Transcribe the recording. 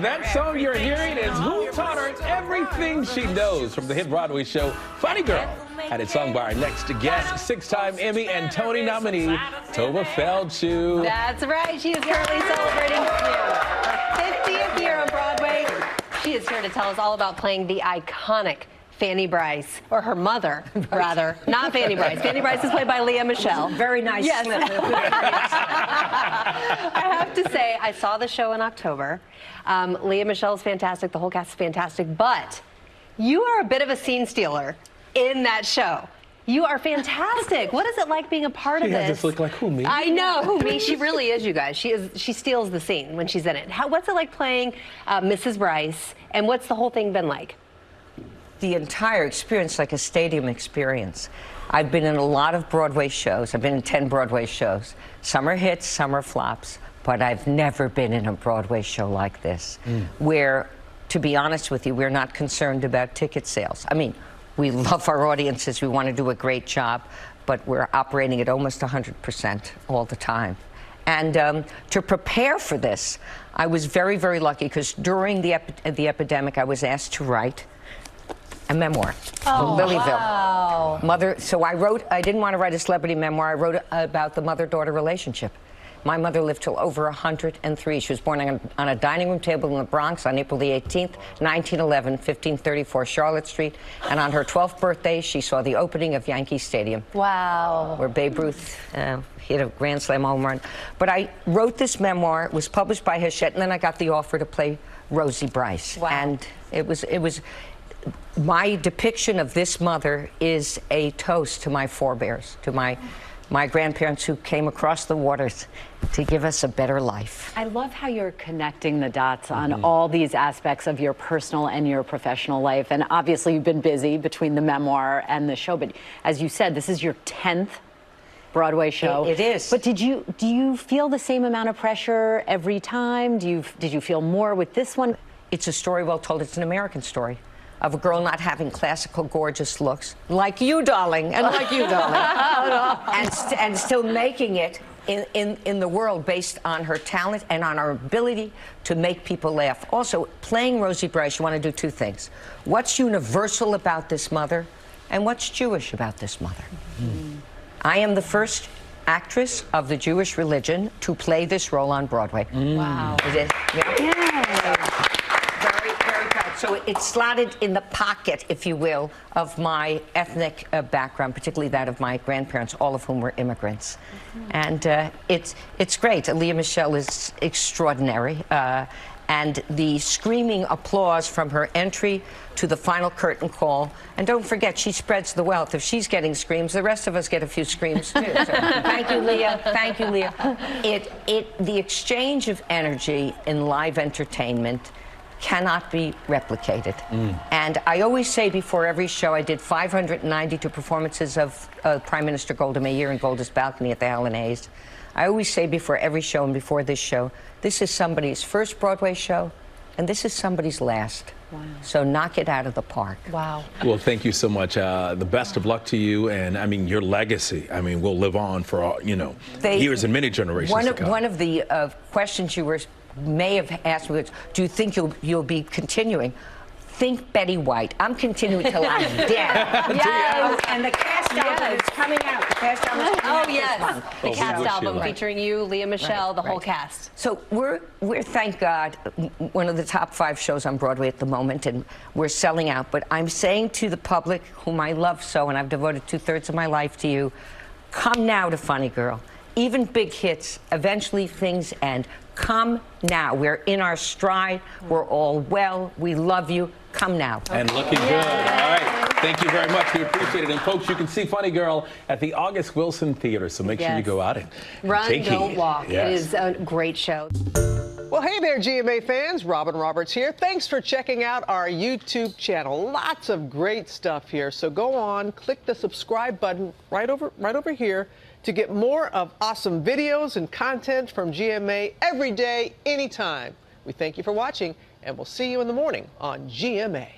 That song you're hearing is Who Taught Her Everything She Knows from the hit Broadway show Funny Girl. Had it sung by our next guest, six-time Emmy and Tony nominee, Tovah Feldshuh. That's right. She is currently celebrating her 50th year on Broadway. She is here to tell us all about playing the iconic Fanny Brice, or her mother, rather. Not Fanny Brice. Fanny Brice is played by Lea Michele. Very nice. Yes. I have to say, I saw the show in October. Lea Michele is fantastic. The whole cast is fantastic. But you are a bit of a scene stealer in that show. You are fantastic. What is it like being a part of this? She has this look like who, me? I know, who, me? She really is, you guys. She steals the scene when she's in it. What's it like playing Mrs. Brice, and what's the whole thing been like? The entire experience, like a stadium experience. I've been in a lot of Broadway shows. I've been in 10 Broadway shows. Some are hits, some are flops, but I've never been in a Broadway show like this, where, to be honest with you, we're not concerned about ticket sales. I mean, we love our audiences, we want to do a great job, but we're operating at almost 100% all the time. And to prepare for this, I was very, very lucky, because during the epidemic, I was asked to write a memoir, Lilyville. Wow. So I didn't want to write a celebrity memoir. I wrote about the mother-daughter relationship. My mother lived till over 103. She was born on a dining room table in the Bronx on April the 18th, 1911, 1534 Charlotte Street. And on her 12th birthday, she saw the opening of Yankee Stadium. Wow. Where Babe Ruth hit a Grand Slam home run. But I wrote this memoir. It was published by Hachette, and then I got the offer to play Rosie Brice. Wow. And it was my depiction of this mother is a toast to my forebears, to my grandparents who came across the waters to give us a better life. I love how you're connecting the dots on all these aspects of your personal and your professional life. And obviously you've been busy between the memoir and the show, but as you said, this is your 10th Broadway show. It is. But do you feel the same amount of pressure every time? Did you feel more with this one? It's a story well told. It's an American story of a girl not having classical, gorgeous looks, like you, darling, and like you, darling, and still making it in the world based on her talent and on her ability to make people laugh. Also, playing Rosie Brice, you want to do two things. What's universal about this mother, and what's Jewish about this mother? I am the first actress of the Jewish religion to play this role on Broadway. Wow. So it's slotted in the pocket, if you will, of my ethnic background, particularly that of my grandparents, all of whom were immigrants. And it's great. Lea Michele is extraordinary. And the screaming applause from her entry to the final curtain call. And don't forget, she spreads the wealth. If she's getting screams, the rest of us get a few screams too. So thank you, Lea. Thank you, Lea. The exchange of energy in live entertainment cannot be replicated. And I always say before every show, I did 592 performances of Prime Minister Golda Meir in Golda's Balcony at the Helen Hayes. I always say before every show and before this show, this is somebody's first Broadway show, and this is somebody's last. Wow. So knock it out of the park. Wow. Well, thank you so much. The best of luck to you, and I mean, your legacy, I mean, will live on for all, years and many generations to come. One of the questions you may have asked me, do you think you'll be continuing? Think Betty White. I'm continuing till I'm dead. Yes. And the cast album is coming out. The cast album is coming out yes. this month. The cast album luck. featuring you, Lea Michele, the whole cast. So we're, thank God, one of the top 5 shows on Broadway at the moment, and we're selling out. But I'm saying to the public, whom I love so, and I've devoted 2/3 of my life to you, come now to Funny Girl. Even big hits, eventually things end. Come now. We're in our stride. We're all well. We love you. Come now. And looking good. All right. Thank you very much. We appreciate it. And folks, you can see Funny Girl at the August Wilson Theater. So make sure you go out and Run, take don't heed. walk. Yes. It is a great show. Well, hey there, GMA fans. Robin Roberts here. Thanks for checking out our YouTube channel. Lots of great stuff here. So go on, click the subscribe button right over here to get more of awesome videos and content from GMA every day, anytime. We thank you for watching, and we'll see you in the morning on GMA.